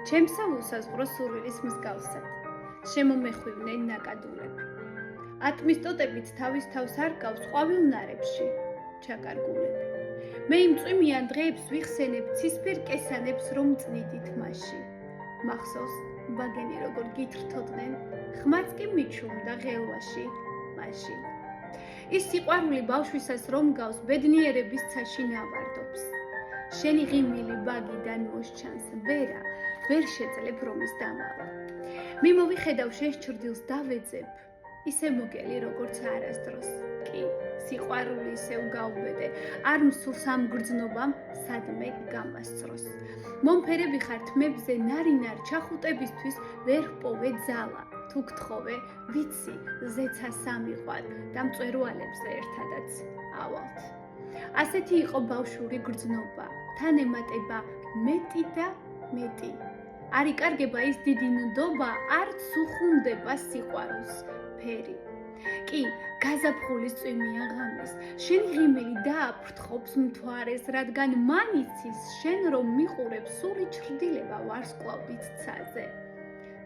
ჩემსა უსაზღვრო სურვილის მსგავსად, შემომეხვივნენ ნაკადულები. ატმის ტოტებით თავის თავს არკავს ყვავილნარებში ჩაკარგულები. მე იმ წვიმიან დღეებს ვიხსენებ ცისფერ კესანებს, რომ წნიდით მასში. მახსოვს ბაგენი როგორ გითრთოდნენ, ხმაც კი მიჩუმდა ღელვაში მაშინ. ის სიყვარული ბავშვისას რომ გავს, ბედნიერების ცაში ნავარდობს. შენი ღიმილი ბაგიდან მოსჩანს, ვერ შეძლებ რომ ის დამალა. მიმოვიხედავ შენს ჩრდილს დავეძებ, ისე მოგელი როგორც არასდროს. კი, სიყვარული ისევ გაუბედე, არ მსურს ამ გრძნობამ სადმე გამასწროს. მომფერები ხარ თმებზე ნარინარ ჩახუტებისთვის ვერ პოვე ძალა. თუ გთხოვე, ვიცი, ზეცა სამიყვარ და მწვერვალებზე ერთადაც ავალთ. ასეთი იყო ბავშვური გრძნობა, თან ემატება მეტი და მეტი. არ იკარგება ის დიდი ნდობა, არც უხუნდება სიყვარულს ფერი. კი, გაზაფხულის წვიმიან ღამეს, შენი ღიმილი დააფრთხობს მთვარეს, რადგან მან იცის შენ რომ მიყურებ სული ჩრდილება ვარსკვლავით ცაზე.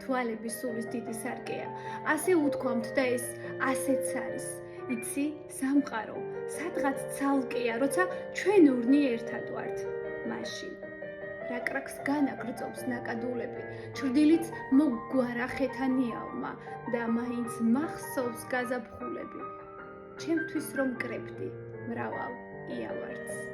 თვალები სულის დიდი სარკეა, ასე უთქვამთ და ეს ასეც არის. იცი, სამყარო, სადღაც ცალკეა, როცა ჩვენ ორნი ერთად ვართ მაშინ. რაკრაკს განაგრძობს ნაკადულები, ჩრდილიც მოგვარა ხეთანიავმა და მაინც მახსოვს გაზაფხულები. ჩემთვის რომ კრებდი მრავალ იავარდს.